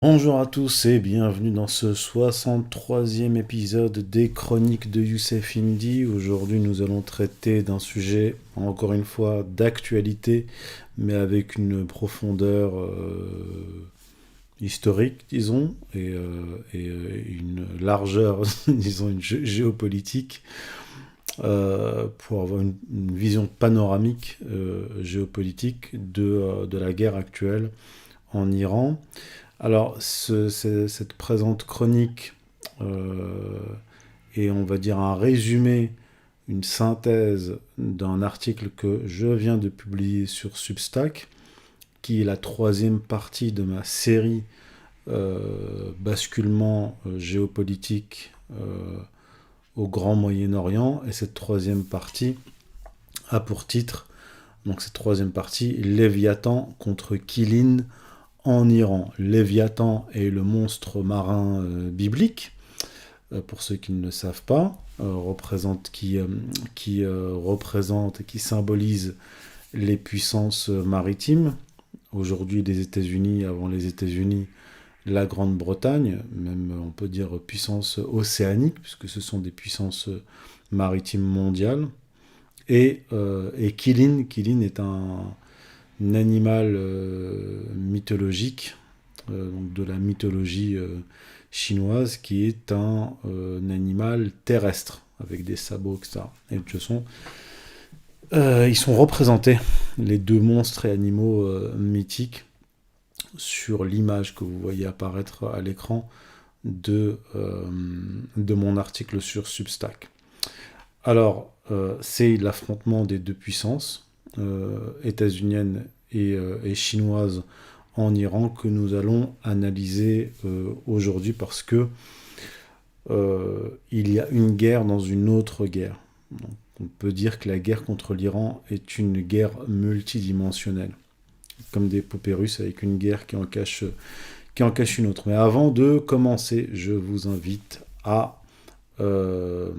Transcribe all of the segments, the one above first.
Bonjour à tous et bienvenue dans ce 63e épisode des Chroniques de Youssef Indy. Aujourd'hui, nous allons traiter d'un sujet, encore une fois, d'actualité, mais avec une profondeur historique, disons, et une largeur, disons, une géopolitique, pour avoir une vision panoramique géopolitique de la guerre actuelle en Iran. Alors, cette présente chronique est, on va dire, un résumé, une synthèse d'un article que je viens de publier sur Substack, qui est la troisième partie de ma série basculement géopolitique au Grand Moyen-Orient. Et cette troisième partie a pour titre, donc cette troisième partie, Léviathan contre Kilin en Iran. Léviathan est le monstre marin biblique, pour ceux qui ne le savent pas, qui représente et qui symbolise les puissances maritimes. Aujourd'hui, les États-Unis, avant les États-Unis, la Grande-Bretagne, même on peut dire puissance océanique, puisque ce sont des puissances maritimes mondiales. Et Kilin est un animal mythologique, donc de la mythologie chinoise, qui est un animal terrestre, avec des sabots, etc. Et de toute façon, ils sont représentés, les deux monstres et animaux mythiques, sur l'image que vous voyez apparaître à l'écran de mon article sur Substack. Alors, c'est l'affrontement des deux puissances, états-uniennes et chinoises en Iran, que nous allons analyser aujourd'hui, parce que il y a une guerre dans une autre guerre. Donc, on peut dire que la guerre contre l'Iran est une guerre multidimensionnelle, comme des poupées russes avec une guerre qui en cache une autre. Mais avant de commencer, je vous invite euh,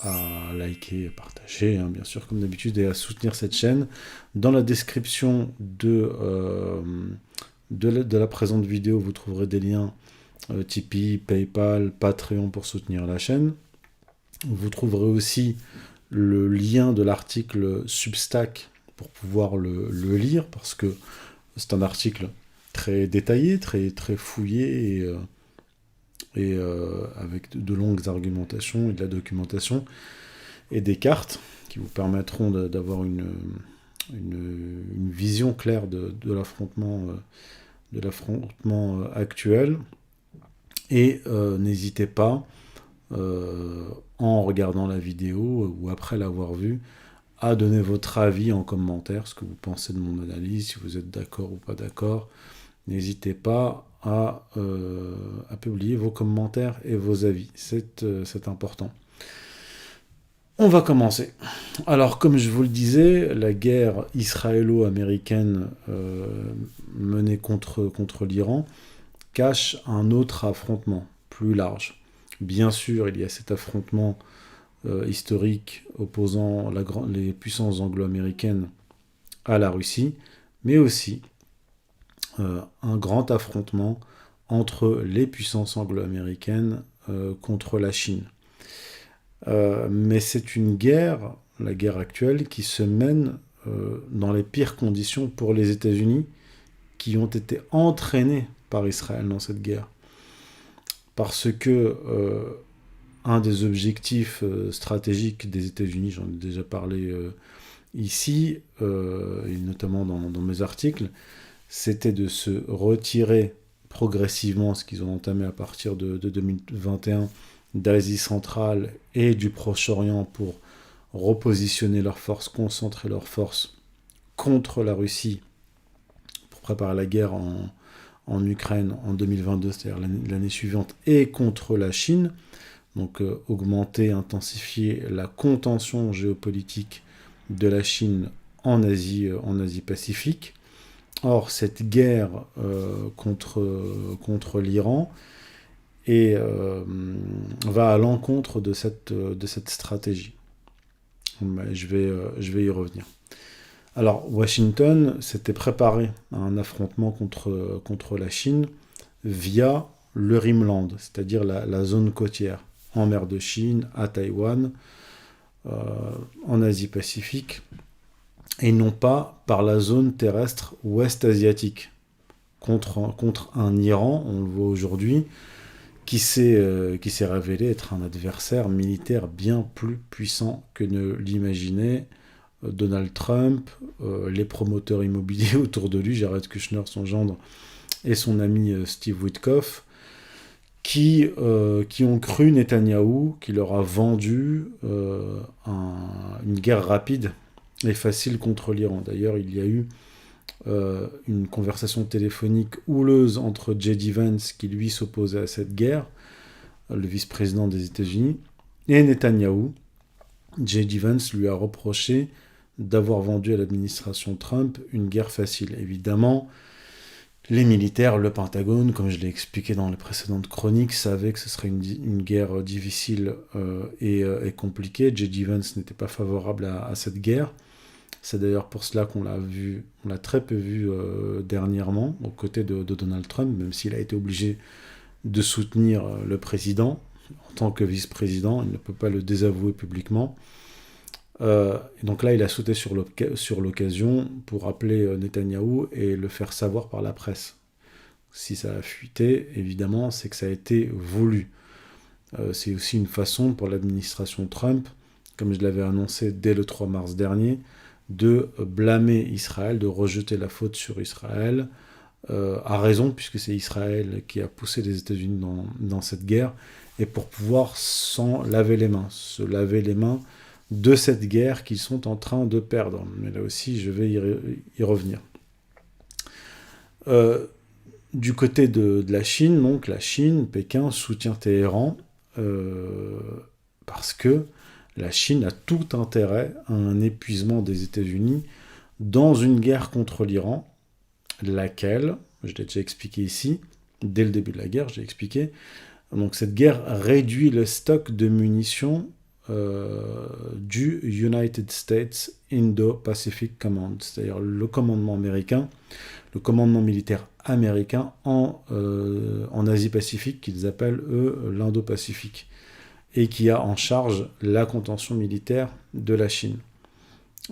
à liker, à partager, hein, bien sûr, comme d'habitude, et à soutenir cette chaîne. Dans la description de la présente vidéo, vous trouverez des liens Tipeee, PayPal, Patreon pour soutenir la chaîne. Vous trouverez aussi le lien de l'article Substack pour pouvoir le lire, parce que c'est un article très détaillé, très fouillé, et avec de longues argumentations et de la documentation et des cartes qui vous permettront d'avoir une vision claire de l'affrontement actuel. Et n'hésitez pas, en regardant la vidéo ou après l'avoir vue, à donner votre avis en commentaire, ce que vous pensez de mon analyse, si vous êtes d'accord ou pas d'accord. N'hésitez pas à publier vos commentaires et vos avis, c'est important. On va commencer. Alors, comme je vous le disais, la guerre israélo-américaine menée contre l'Iran cache un autre affrontement, plus large. Bien sûr, il y a cet affrontement historique opposant les puissances anglo-américaines à la Russie, mais aussi un grand affrontement entre les puissances anglo-américaines contre la Chine. Mais c'est une guerre, la guerre actuelle, qui se mène dans les pires conditions pour les États-Unis, qui ont été entraînés par Israël dans cette guerre. Parce que un des objectifs stratégiques des États-Unis, j'en ai déjà parlé ici, et notamment dans mes articles, c'était de se retirer progressivement, ce qu'ils ont entamé à partir de 2021, d'Asie centrale et du Proche-Orient, pour repositionner leurs forces, concentrer leurs forces contre la Russie, pour préparer la guerre en Ukraine en 2022, c'est-à-dire l'année suivante, et contre la Chine. Donc augmenter, intensifier la contention géopolitique de la Chine en Asie-Pacifique. Or, cette guerre contre l'Iran va à l'encontre de cette stratégie. Je vais y revenir. Alors, Washington s'était préparé à un affrontement contre la Chine via le Rimland, c'est-à-dire la zone côtière, en mer de Chine, à Taïwan, en Asie-Pacifique, et non pas par la zone terrestre ouest asiatique, contre un Iran, on le voit aujourd'hui, qui s'est révélé être un adversaire militaire bien plus puissant que ne l'imaginait Donald Trump, les promoteurs immobiliers autour de lui, Jared Kushner, son gendre, et son ami Steve Witkoff, qui ont cru Netanyahou, qui leur a vendu une guerre rapide et facile contre l'Iran. D'ailleurs, il y a eu une conversation téléphonique houleuse entre J.D. Vance, qui lui s'opposait à cette guerre, le vice-président des États-Unis, et Netanyahou. J.D. Vance lui a reproché d'avoir vendu à l'administration Trump une guerre facile. Évidemment, les militaires, le Pentagone, comme je l'ai expliqué dans les précédentes chroniques, savaient que ce serait une guerre difficile et compliquée. J.D. Vance n'était pas favorable à cette guerre. C'est d'ailleurs pour cela qu'on l'a très peu vu dernièrement, aux côtés de Donald Trump, même s'il a été obligé de soutenir le président en tant que vice-président. Il ne peut pas le désavouer publiquement. Et donc là, il a sauté sur l'occasion pour appeler Netanyahou et le faire savoir par la presse. Si ça a fuité, évidemment, c'est que ça a été voulu. C'est aussi une façon pour l'administration Trump, comme je l'avais annoncé dès le 3 mars dernier, de blâmer Israël, de rejeter la faute sur Israël, à raison, puisque c'est Israël qui a poussé les États-Unis dans cette guerre, et pour pouvoir se laver les mains de cette guerre qu'ils sont en train de perdre. Mais là aussi, je vais y revenir. Du côté de la Chine, donc la Chine, Pékin soutient Téhéran, parce que la Chine a tout intérêt à un épuisement des États-Unis dans une guerre contre l'Iran, laquelle, je l'ai déjà expliqué ici, dès le début de la guerre, j'ai expliqué, donc cette guerre réduit le stock de munitions du United States Indo-Pacific Command, c'est-à-dire le commandement américain, le commandement militaire américain en Asie-Pacifique, qu'ils appellent eux l'Indo-Pacifique, et qui a en charge la contention militaire de la Chine.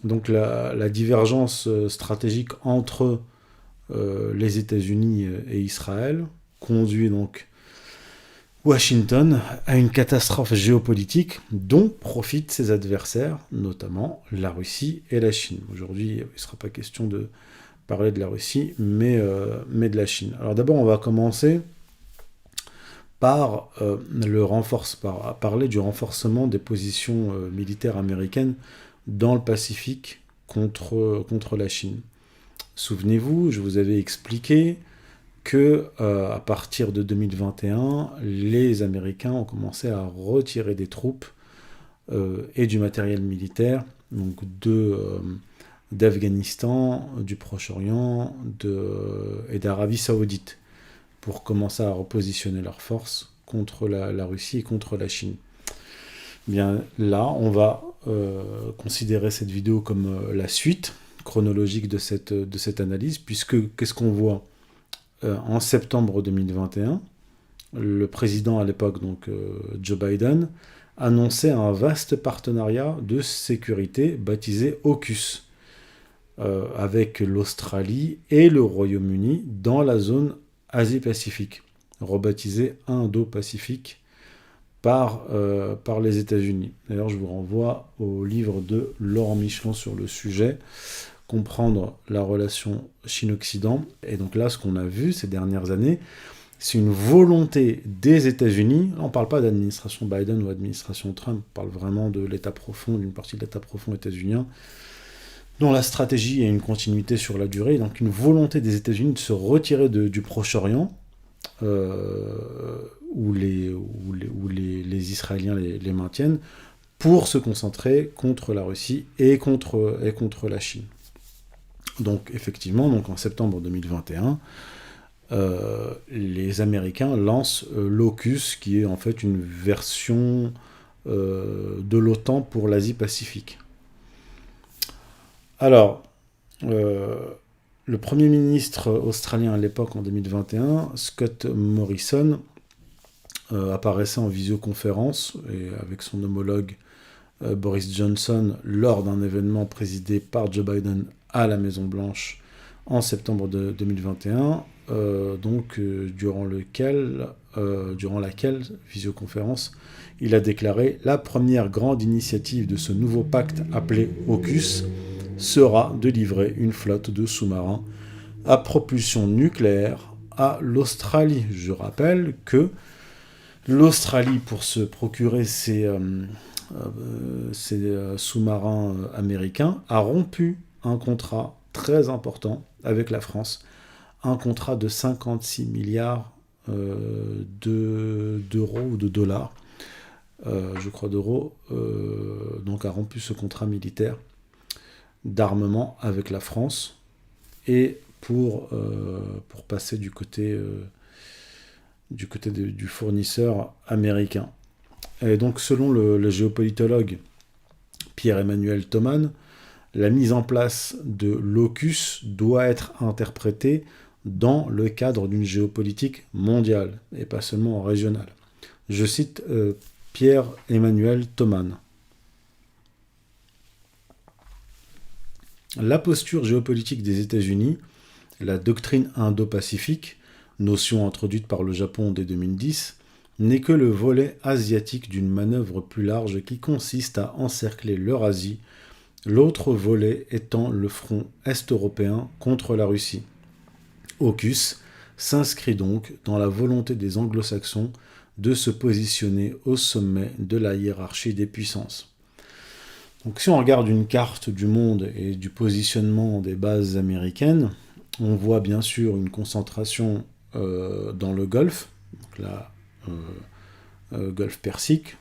Donc la divergence stratégique entre les États-Unis et Israël conduit donc Washington a une catastrophe géopolitique dont profitent ses adversaires, notamment la Russie et la Chine. Aujourd'hui, il ne sera pas question de parler de la Russie, mais de la Chine. Alors d'abord, on va commencer par parler du renforcement des positions militaires américaines dans le Pacifique contre la Chine. Souvenez-vous, je vous avais expliqué que à partir de 2021, les Américains ont commencé à retirer des troupes et du matériel militaire, donc d'Afghanistan, du Proche-Orient et d'Arabie Saoudite, pour commencer à repositionner leurs forces contre la Russie et contre la Chine. Bien là, on va considérer cette vidéo comme la suite chronologique de cette analyse, puisque qu'est-ce qu'on voit en septembre 2021, le président à l'époque, donc Joe Biden, annonçait un vaste partenariat de sécurité baptisé AUKUS, avec l'Australie et le Royaume-Uni dans la zone Asie-Pacifique, rebaptisé Indo-Pacifique par les États-Unis. D'ailleurs, je vous renvoie au livre de Laurent Michelon sur le sujet, comprendre la relation Chine-Occident. Et donc là, ce qu'on a vu ces dernières années, c'est une volonté des États-Unis. On ne parle pas d'administration Biden ou administration Trump, on parle vraiment de l'État profond, d'une partie de l'État profond états-unien, dont la stratégie est une continuité sur la durée. Donc une volonté des États-Unis de se retirer du Proche-Orient, où les Israéliens les maintiennent, pour se concentrer contre la Russie et contre la Chine. Donc effectivement, en septembre 2021, les Américains lancent l'AUKUS, qui est en fait une version de l'OTAN pour l'Asie-Pacifique. Alors, Le Premier ministre australien à l'époque, en 2021, Scott Morrison, apparaissait en visioconférence et avec son homologue Boris Johnson lors d'un événement présidé par Joe Biden à la Maison-Blanche en septembre 2021, durant laquelle visioconférence, il a déclaré « La première grande initiative de ce nouveau pacte appelé AUKUS sera de livrer une flotte de sous-marins à propulsion nucléaire à l'Australie. » Je rappelle que l'Australie, pour se procurer ces sous-marins américains, a rompu un contrat très important avec la France, un contrat de 56 milliards d'euros ou de dollars, je crois d'euros, donc a rompu ce contrat militaire d'armement avec la France, et pour passer du côté du fournisseur américain. Et donc, selon le géopolitologue Pierre-Emmanuel Thoman, la mise en place de l'AUKUS doit être interprétée dans le cadre d'une géopolitique mondiale, et pas seulement régionale. Je cite Pierre-Emmanuel Thoman. La posture géopolitique des États-Unis, la doctrine Indo-Pacifique, notion introduite par le Japon dès 2010, n'est que le volet asiatique d'une manœuvre plus large qui consiste à encercler l'Eurasie, l'autre volet étant le front est-européen contre la Russie. AUKUS s'inscrit donc dans la volonté des anglo-saxons de se positionner au sommet de la hiérarchie des puissances. Donc si on regarde une carte du monde et du positionnement des bases américaines, on voit bien sûr une concentration dans le Golfe, donc là, Golfe Persique,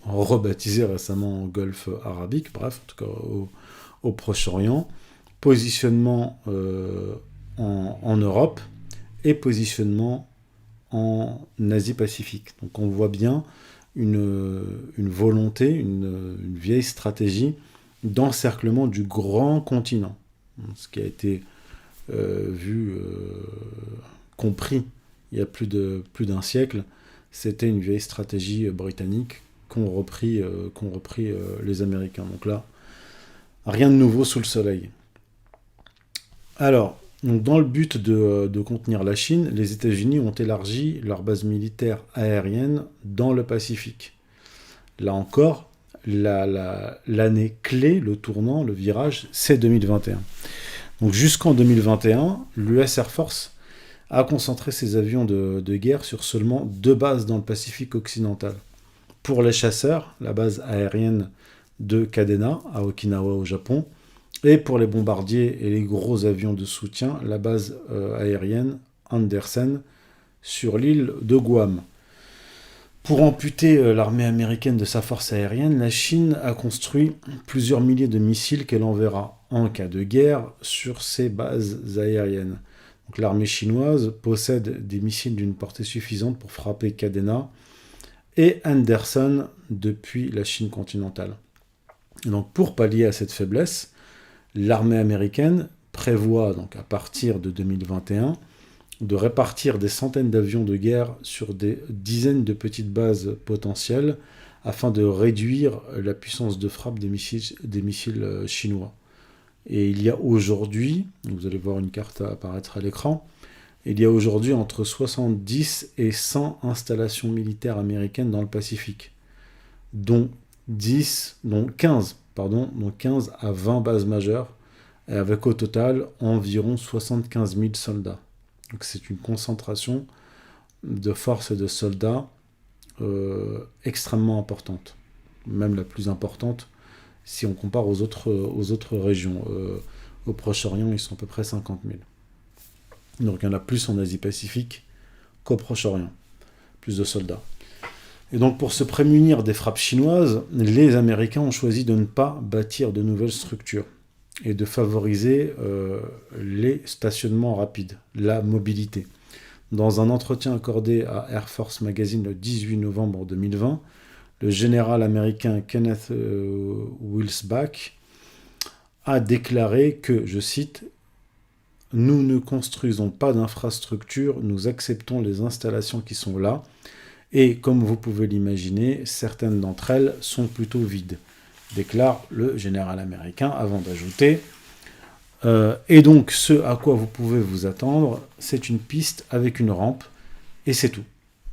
rebaptisé récemment Golfe Arabique, bref, en tout cas au Proche-Orient, positionnement en Europe et positionnement en Asie-Pacifique. Donc on voit bien une volonté, une vieille stratégie d'encerclement du grand continent, ce qui a été compris il y a plus d'un siècle. C'était une vieille stratégie britannique qu'ont repris les Américains. Donc là, rien de nouveau sous le soleil. Alors, donc dans le but de contenir la Chine, les États-Unis ont élargi leur base militaire aérienne dans le Pacifique. Là encore, l'année clé, le tournant, le virage, c'est 2021. Donc jusqu'en 2021, l'US Air Force a concentré ses avions de guerre sur seulement 2 bases dans le Pacifique occidental. Pour les chasseurs, la base aérienne de Kadena, à Okinawa au Japon, et pour les bombardiers et les gros avions de soutien, la base aérienne Andersen sur l'île de Guam. Pour amputer l'armée américaine de sa force aérienne, la Chine a construit plusieurs milliers de missiles qu'elle enverra en cas de guerre sur ces bases aériennes. Donc, l'armée chinoise possède des missiles d'une portée suffisante pour frapper Kadena et Andersen depuis la Chine continentale. Et donc, pour pallier à cette faiblesse, l'armée américaine prévoit, donc à partir de 2021, de répartir des centaines d'avions de guerre sur des dizaines de petites bases potentielles afin de réduire la puissance de frappe des missiles chinois. Et il y a aujourd'hui, vous allez voir une carte apparaître à l'écran, il y a aujourd'hui entre 70 et 100 installations militaires américaines dans le Pacifique, dont 15 à 20 bases majeures, et avec au total environ 75 000 soldats. Donc c'est une concentration de forces et de soldats extrêmement importante, même la plus importante si on compare aux autres régions. Au Proche-Orient, ils sont à peu près 50 000. Donc il y en a plus en Asie-Pacifique qu'au Proche-Orient, plus de soldats. Et donc pour se prémunir des frappes chinoises, les Américains ont choisi de ne pas bâtir de nouvelles structures et de favoriser les stationnements rapides, la mobilité. Dans un entretien accordé à Air Force Magazine le 18 novembre 2020, le général américain Kenneth Wilsbach a déclaré que, je cite, nous ne construisons pas d'infrastructures, nous acceptons les installations qui sont là. Et comme vous pouvez l'imaginer, certaines d'entre elles sont plutôt vides, déclare le général américain avant d'ajouter et donc ce à quoi vous pouvez vous attendre, c'est une piste avec une rampe, et c'est tout.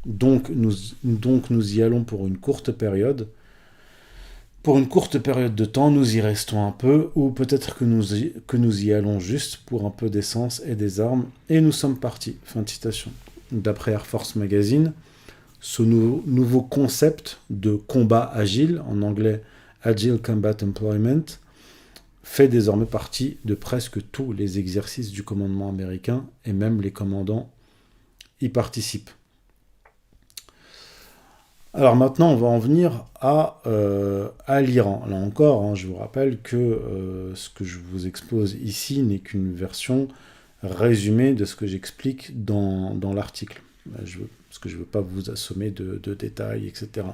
Donc nous y allons pour une courte période. Pour une courte période de temps, nous y restons un peu, ou peut-être que nous y allons juste pour un peu d'essence et des armes, et nous sommes partis. Fin de citation. D'après Air Force Magazine, ce nouveau concept de combat agile, en anglais Agile Combat Employment, fait désormais partie de presque tous les exercices du commandement américain, et même les commandants y participent. Alors maintenant, on va en venir à l'Iran. Là encore, je vous rappelle que ce que je vous expose ici n'est qu'une version résumée de ce que j'explique dans l'article. Parce que je ne veux pas vous assommer de détails, etc.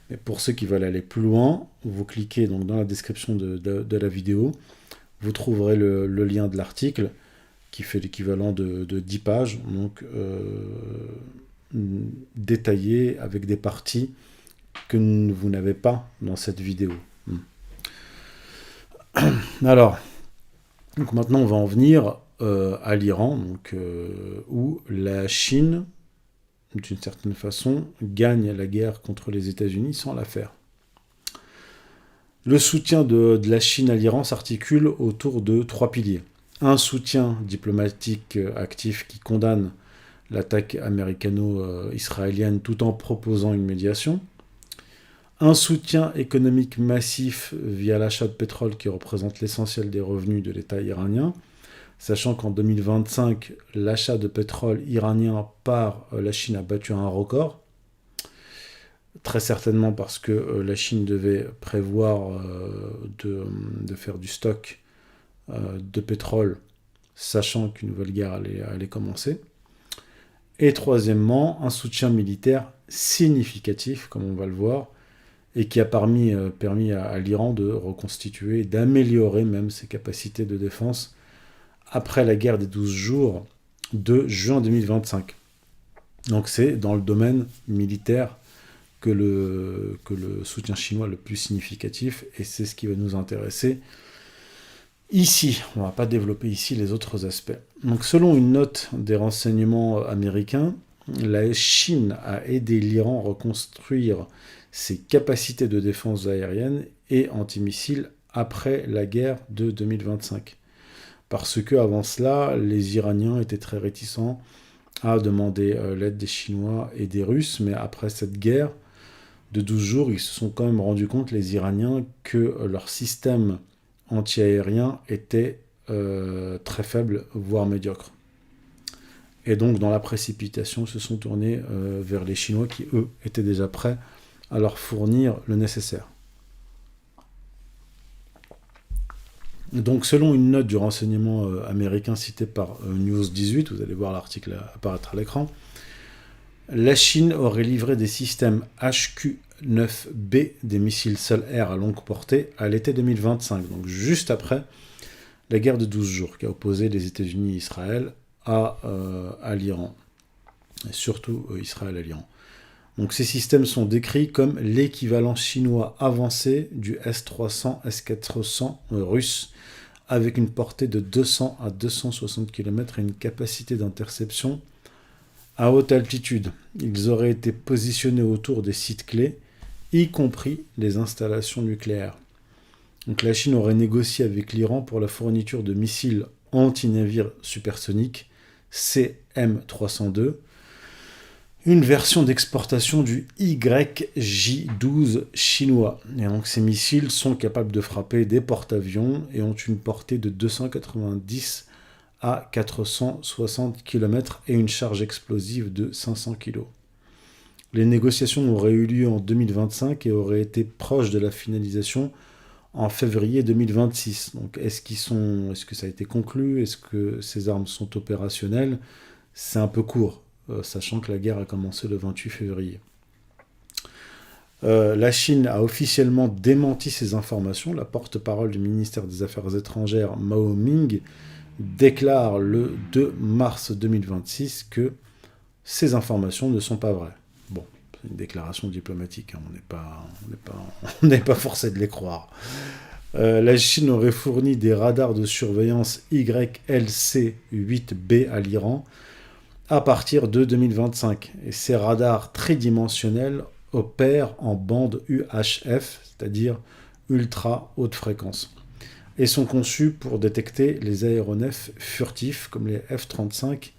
Mais pour ceux qui veulent aller plus loin, vous cliquez donc dans la description de la vidéo, vous trouverez le lien de l'article qui fait l'équivalent de 10 pages, donc détaillé avec des parties que vous n'avez pas dans cette vidéo. Alors, donc maintenant on va en venir à l'Iran, où la Chine, d'une certaine façon, gagne la guerre contre les États-Unis sans la faire. Le soutien de la Chine à l'Iran s'articule autour de 3 piliers. Un soutien diplomatique actif qui condamne l'attaque américano-israélienne tout en proposant une médiation. Un soutien économique massif via l'achat de pétrole qui représente l'essentiel des revenus de l'État iranien, sachant qu'en 2025, l'achat de pétrole iranien par la Chine a battu un record, très certainement parce que la Chine devait prévoir de faire du stock de pétrole, sachant qu'une nouvelle guerre allait commencer. Et troisièmement, un soutien militaire significatif, comme on va le voir, et qui a permis à l'Iran de reconstituer, d'améliorer même ses capacités de défense après la guerre des 12 jours de juin 2025. Donc c'est dans le domaine militaire que le soutien chinois le plus significatif, et c'est ce qui va nous intéresser ici. On ne va pas développer ici les autres aspects. Donc selon une note des renseignements américains, la Chine a aidé l'Iran à reconstruire ses capacités de défense aérienne et antimissiles après la guerre de 2025. Parce que avant cela, les Iraniens étaient très réticents à demander l'aide des Chinois et des Russes, mais après cette guerre de 12 jours, ils se sont quand même rendus compte, les Iraniens, que leur système anti-aérien était très faible, voire médiocre. Et donc, dans la précipitation, se sont tournés vers les Chinois qui, eux, étaient déjà prêts à leur fournir le nécessaire. Donc, selon une note du renseignement américain citée par News 18, vous allez voir l'article apparaître à l'écran, la Chine aurait livré des systèmes HQ-9B, des missiles sol-air à longue portée, à l'été 2025, donc juste après la guerre de 12 jours qui a opposé les États-Unis et Israël à l'Iran, et surtout Israël à l'Iran. Donc ces systèmes sont décrits comme l'équivalent chinois avancé du S-300, S-400 russe, avec une portée de 200 à 260 km et une capacité d'interception à haute altitude. Ils auraient été positionnés autour des sites clés, y compris les installations nucléaires. Donc la Chine aurait négocié avec l'Iran pour la fourniture de missiles anti-navires supersoniques CM-302, une version d'exportation du YJ-12 chinois. Et donc ces missiles sont capables de frapper des porte-avions et ont une portée de 290 à 460 km et une charge explosive de 500 kg. Les négociations auraient eu lieu en 2025 et auraient été proches de la finalisation en février 2026. Donc est-ce que ça a été conclu? Est-ce que ces armes sont opérationnelles? C'est un peu court, sachant que la guerre a commencé le 28 février. La Chine a officiellement démenti ces informations. La porte-parole du ministère des Affaires étrangères, Mao Ming, déclare le 2 mars 2026 que ces informations ne sont pas vraies. Bon, c'est une déclaration diplomatique, hein, on n'est pas forcé de les croire. La Chine aurait fourni des radars de surveillance YLC-8B à l'Iran à partir de 2025. Et ces radars tridimensionnels opèrent en bande UHF, c'est-à-dire ultra haute fréquence, et sont conçus pour détecter les aéronefs furtifs comme les F-35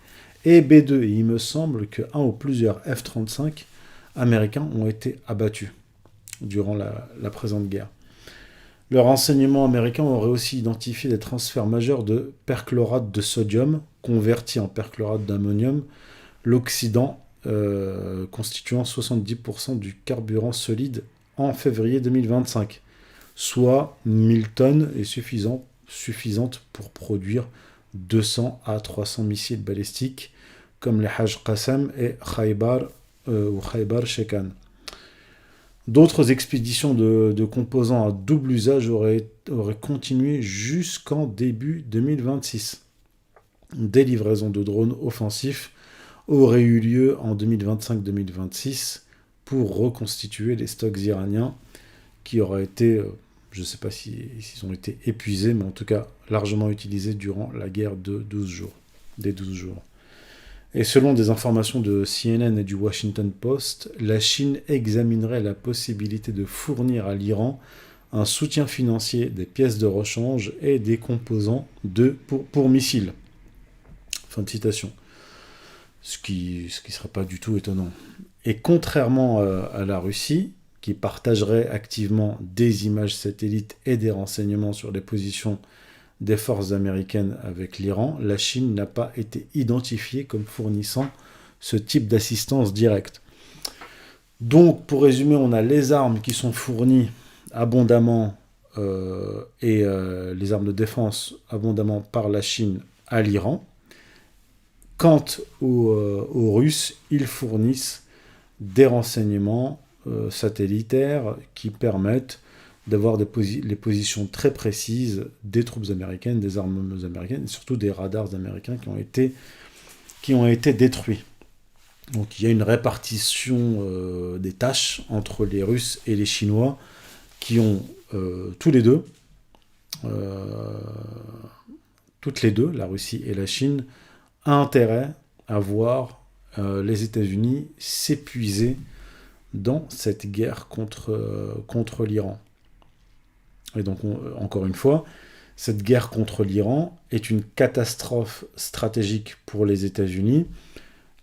et B-2. Et il me semble qu'un ou plusieurs F-35 américains ont été abattus durant la présente guerre. Le renseignement américain aurait aussi identifié des transferts majeurs de perchlorate de sodium converti en perchlorate d'ammonium, l'oxydant constituant 70% du carburant solide en février 2025, soit 1000 tonnes et suffisante pour produire 200 à 300 missiles balistiques comme les Hajj Qassam et Khaybar ou Khaybar Shekan. D'autres expéditions de composants à double usage auraient continué jusqu'en début 2026. Des livraisons de drones offensifs auraient eu lieu en 2025-2026 pour reconstituer les stocks iraniens qui auraient été, je ne sais pas s'ils ont été épuisés, mais en tout cas largement utilisés durant la guerre des 12 jours. Et selon des informations de CNN et du Washington Post, la Chine examinerait la possibilité de fournir à l'Iran un soutien financier, des pièces de rechange et des composants pour missiles. Fin de citation. Ce qui serait pas du tout étonnant. Et contrairement à la Russie, qui partagerait activement des images satellites et des renseignements sur les positions des forces américaines avec l'Iran, la Chine n'a pas été identifiée comme fournissant ce type d'assistance directe. Donc, pour résumer, on a les armes qui sont fournies abondamment et les armes de défense abondamment par la Chine à l'Iran. Quant aux Russes, ils fournissent des renseignements satellitaires qui permettent d'avoir les positions très précises des troupes américaines, des armes américaines, et surtout des radars américains qui ont été détruits. Donc il y a une répartition des tâches entre les Russes et les Chinois qui ont toutes les deux, la Russie et la Chine, intérêt à voir les États-Unis s'épuiser dans cette guerre contre l'Iran. Et donc, encore une fois, cette guerre contre l'Iran est une catastrophe stratégique pour les États-Unis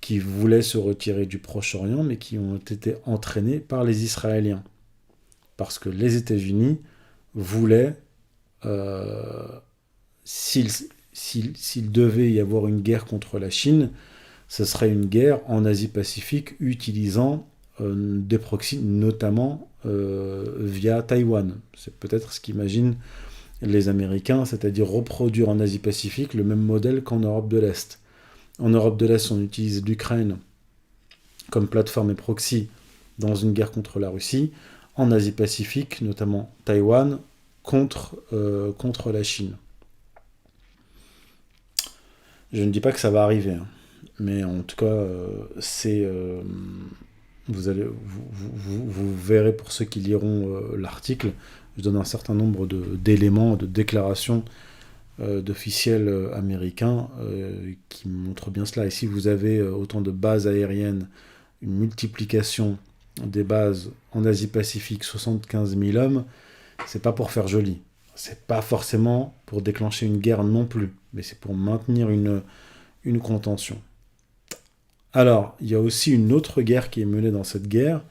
qui voulaient se retirer du Proche-Orient, mais qui ont été entraînés par les Israéliens. Parce que les États-Unis voulaient, s'il devait y avoir une guerre contre la Chine, ce serait une guerre en Asie-Pacifique utilisant des proxys, notamment via Taïwan. C'est peut-être ce qu'imaginent les Américains, c'est-à-dire reproduire en Asie-Pacifique le même modèle qu'en Europe de l'Est. En Europe de l'Est, on utilise l'Ukraine comme plateforme et proxy dans une guerre contre la Russie. En Asie-Pacifique, notamment Taïwan, contre la Chine. Je ne dis pas que ça va arriver, hein, mais en tout cas, vous verrez pour ceux qui liront l'article, je donne un certain nombre d'éléments, de déclarations d'officiels américains qui montrent bien cela. Et si vous avez autant de bases aériennes, une multiplication des bases en Asie-Pacifique, 75 000 hommes, c'est pas pour faire joli. C'est pas forcément pour déclencher une guerre non plus, mais c'est pour maintenir une contention. Alors, il y a aussi une autre guerre qui est menée dans cette guerre.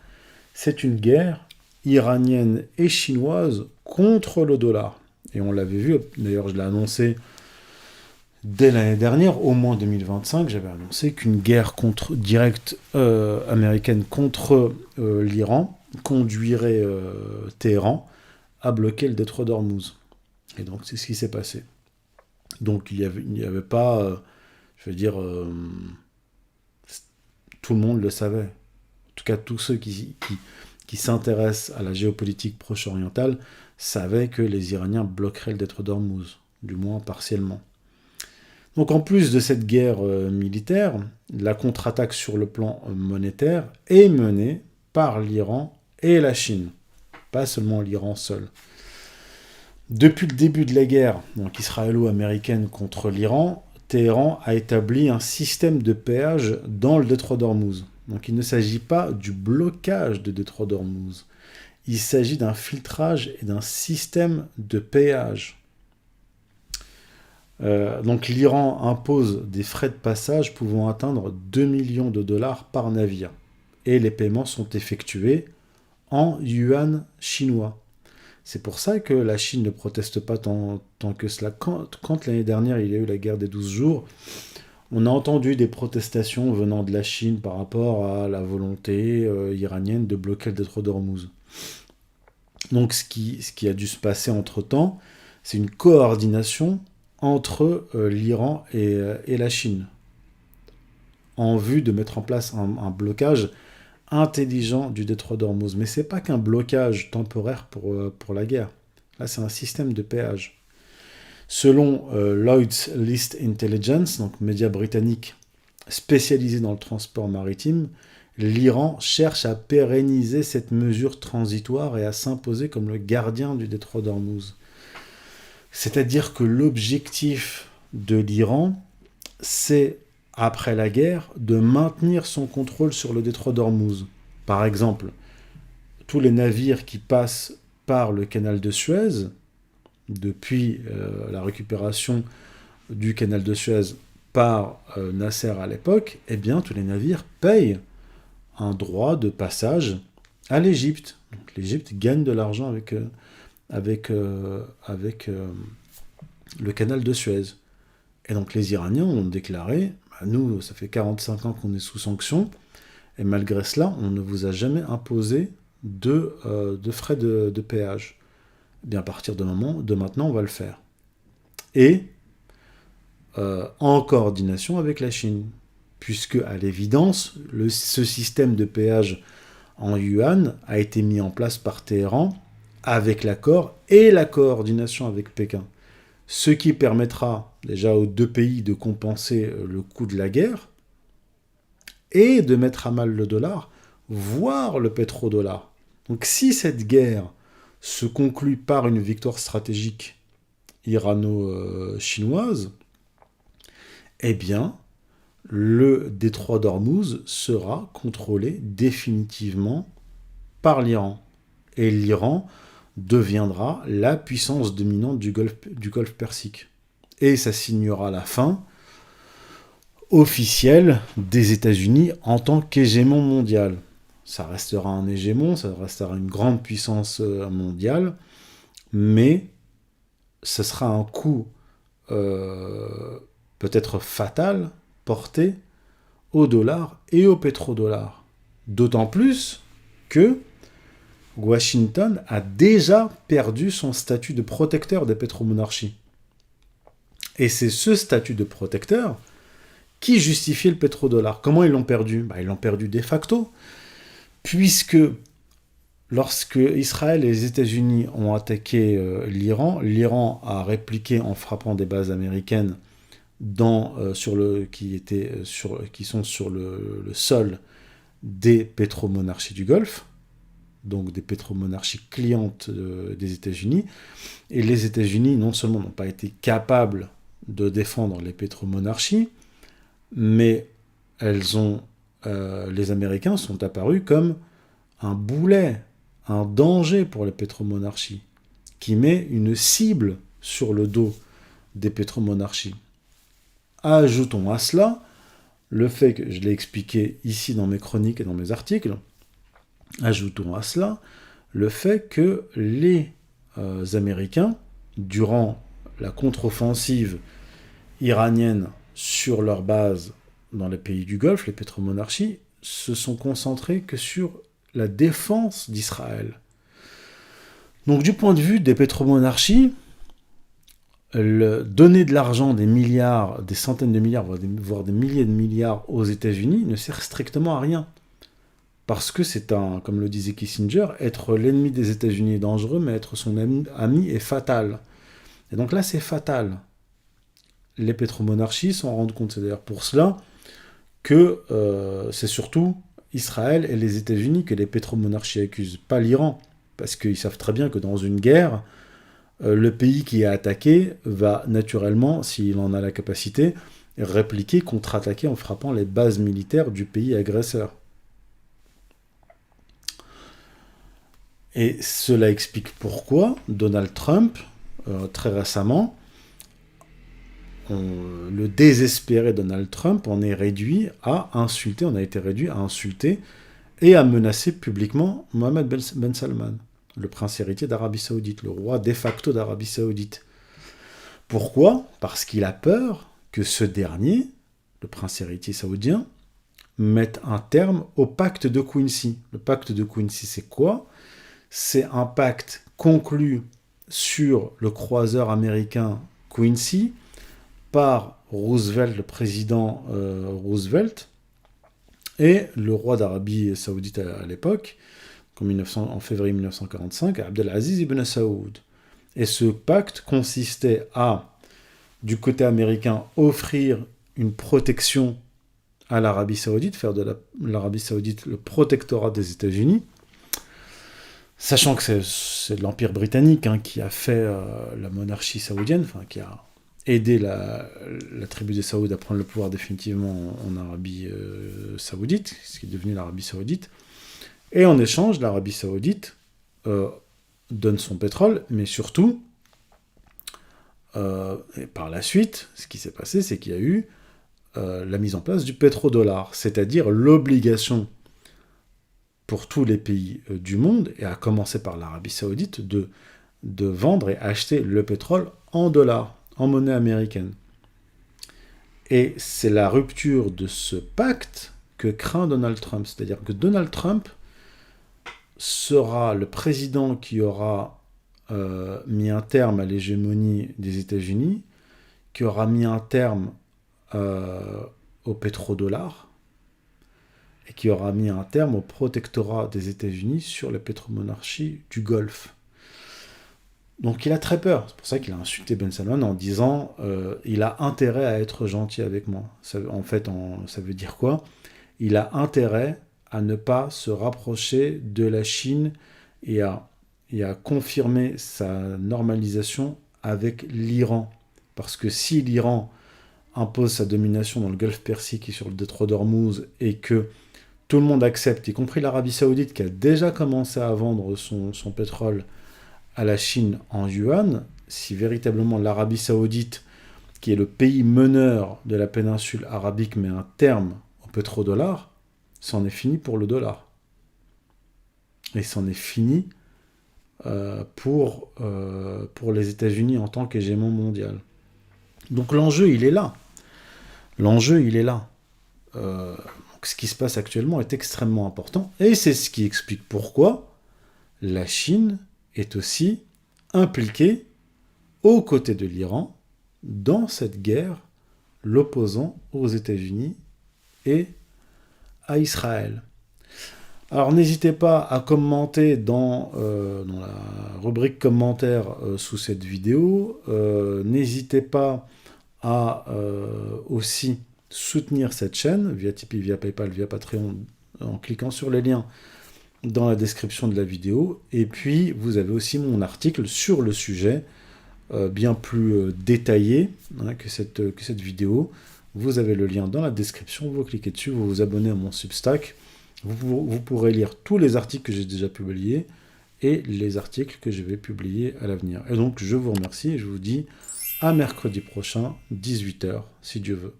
C'est une guerre iranienne et chinoise contre le dollar. Et on l'avait vu, d'ailleurs je l'ai annoncé dès l'année dernière, au moins 2025, j'avais annoncé qu'une guerre directe américaine contre l'Iran conduirait Téhéran à bloquer le détroit d'Ormuz. Et donc c'est ce qui s'est passé. Donc il n'y avait pas, tout le monde le savait. En tout cas, tous ceux qui s'intéressent à la géopolitique proche-orientale savaient que les Iraniens bloqueraient le détroit d'Ormuz, du moins partiellement. Donc en plus de cette guerre militaire, la contre-attaque sur le plan monétaire est menée par l'Iran et la Chine, pas seulement l'Iran seul. Depuis le début de la guerre donc israélo-américaine contre l'Iran, Téhéran a établi un système de péage dans le détroit d'Ormuz. Donc il ne s'agit pas du blocage de détroit d'Ormuz, il s'agit d'un filtrage et d'un système de péage. Donc l'Iran impose des frais de passage pouvant atteindre 2 millions de dollars par navire. Et les paiements sont effectués en yuan chinois. C'est pour ça que la Chine ne proteste pas tant que cela. Quand l'année dernière il y a eu la guerre des 12 jours, on a entendu des protestations venant de la Chine par rapport à la volonté iranienne de bloquer le détroit d'Ormuz. Donc ce qui a dû se passer entre-temps, c'est une coordination entre l'Iran et la Chine, en vue de mettre en place un blocage intelligent du détroit d'Ormuz. Mais ce n'est pas qu'un blocage temporaire pour la guerre. Là, c'est un système de péage. Selon Lloyd's List Intelligence, donc média britannique spécialisé dans le transport maritime, l'Iran cherche à pérenniser cette mesure transitoire et à s'imposer comme le gardien du détroit d'Ormuz. C'est-à-dire que l'objectif de l'Iran, c'est, après la guerre, de maintenir son contrôle sur le détroit d'Ormuz. Par exemple, tous les navires qui passent par le canal de Suez, depuis la récupération du canal de Suez par Nasser à l'époque, eh bien, tous les navires payent un droit de passage à l'Égypte. Donc l'Égypte gagne de l'argent avec le canal de Suez. Et donc les Iraniens ont déclaré, nous, ça fait 45 ans qu'on est sous sanctions, et malgré cela, on ne vous a jamais imposé de frais de péage. Eh bien, à partir de maintenant, on va le faire. Et en coordination avec la Chine, puisque, à l'évidence, ce système de péage en yuan a été mis en place par Téhéran avec l'accord et la coordination avec Pékin. Ce qui permettra déjà aux deux pays de compenser le coût de la guerre et de mettre à mal le dollar, voire le pétrodollar. Donc si cette guerre se conclut par une victoire stratégique irano-chinoise, eh bien, le détroit d'Ormuz sera contrôlé définitivement par l'Iran. Et l'Iran deviendra la puissance dominante du Golfe Persique. Et ça signera la fin officielle des États-Unis en tant qu'hégémon mondial. Ça restera un hégémon, ça restera une grande puissance mondiale, mais ce sera un coup peut-être fatal porté au dollar et au pétrodollar. D'autant plus que Washington a déjà perdu son statut de protecteur des pétromonarchies. Et c'est ce statut de protecteur qui justifie le pétrodollar. Comment ils l'ont perdu ? Ils l'ont perdu de facto, puisque lorsque Israël et les États-Unis ont attaqué l'Iran, l'Iran a répliqué en frappant des bases américaines qui sont sur le sol des pétromonarchies du Golfe, donc des pétromonarchies clientes des États-Unis. Et les États-Unis, non seulement n'ont pas été capables de défendre les pétromonarchies, mais les Américains sont apparus comme un boulet, un danger pour les pétromonarchies, qui met une cible sur le dos des pétromonarchies. Ajoutons à cela le fait que, je l'ai expliqué ici dans mes chroniques et dans mes articles, ajoutons à cela le fait que les Américains, durant la contre-offensive iranienne sur leur base dans les pays du Golfe, les pétromonarchies, se sont concentrés que sur la défense d'Israël. Donc du point de vue des pétromonarchies, donner de l'argent, des milliards, des centaines de milliards, voire des milliers de milliards aux États-Unis ne sert strictement à rien. Parce que c'est comme le disait Kissinger, être l'ennemi des États-Unis est dangereux, mais être son ami est fatal. Et donc là, c'est fatal. les pétromonarchies s'en rendent compte. C'est d'ailleurs pour cela que c'est surtout Israël et les États-Unis que les pétromonarchies accusent, pas l'Iran. Parce qu'ils savent très bien que dans une guerre, le pays qui est attaqué va naturellement, s'il en a la capacité, répliquer, contre-attaquer en frappant les bases militaires du pays agresseur. Et cela explique pourquoi Donald Trump, très récemment, le désespéré Donald Trump, on a été réduit à insulter et à menacer publiquement Mohammed Ben Salman, le prince héritier d'Arabie Saoudite, le roi de facto d'Arabie Saoudite. Pourquoi ? Parce qu'il a peur que ce dernier, le prince héritier saoudien, mette un terme au pacte de Quincy. Le pacte de Quincy, c'est quoi ? C'est un pacte conclu sur le croiseur américain Quincy par Roosevelt, le président Roosevelt, et le roi d'Arabie Saoudite à l'époque, en février 1945, Abdelaziz Ibn Saoud. Et ce pacte consistait à, du côté américain, offrir une protection à l'Arabie Saoudite, faire de l'Arabie Saoudite le protectorat des États-Unis, sachant que c'est de l'Empire britannique qui a fait la monarchie saoudienne, qui a aidé la tribu des Saouds à prendre le pouvoir définitivement en Arabie Saoudite, ce qui est devenu l'Arabie Saoudite. Et en échange, l'Arabie Saoudite donne son pétrole, mais surtout, et par la suite, ce qui s'est passé, c'est qu'il y a eu la mise en place du pétrodollar, c'est-à-dire l'obligation pour tous les pays du monde, et à commencer par l'Arabie Saoudite, de vendre et acheter le pétrole en dollars, en monnaie américaine. Et c'est la rupture de ce pacte que craint Donald Trump. C'est-à-dire que Donald Trump sera le président qui aura mis un terme à l'hégémonie des États-Unis, qui aura mis un terme au pétrodollar, et qui aura mis un terme au protectorat des États-Unis sur les pétromonarchies du Golfe. Donc il a très peur. C'est pour ça qu'il a insulté Ben Salman en disant il a intérêt à être gentil avec moi. Ça veut dire quoi ? Il a intérêt à ne pas se rapprocher de la Chine et à confirmer sa normalisation avec l'Iran. Parce que si l'Iran impose sa domination dans le Golfe Persique et sur le détroit d'Ormuz et que tout le monde accepte, y compris l'Arabie Saoudite qui a déjà commencé à vendre son pétrole à la Chine en yuan, si véritablement l'Arabie Saoudite, qui est le pays meneur de la péninsule arabique, met un terme au pétrodollar, c'en est fini pour le dollar. Et c'en est fini pour les États-Unis en tant qu'hégémon mondial. Donc l'enjeu, il est là. Ce qui se passe actuellement est extrêmement important, et c'est ce qui explique pourquoi la Chine est aussi impliquée aux côtés de l'Iran dans cette guerre l'opposant aux États-Unis et à Israël. Alors n'hésitez pas à commenter dans la rubrique commentaires sous cette vidéo. N'hésitez pas à aussi soutenir cette chaîne via Tipeee, via PayPal, via Patreon, en cliquant sur les liens dans la description de la vidéo. Et puis, vous avez aussi mon article sur le sujet, bien plus détaillé que cette vidéo. Vous avez le lien dans la description, vous cliquez dessus, vous vous abonnez à mon Substack. Vous pourrez lire tous les articles que j'ai déjà publiés et les articles que je vais publier à l'avenir. Et donc, je vous remercie et je vous dis à mercredi prochain, 18h, si Dieu veut.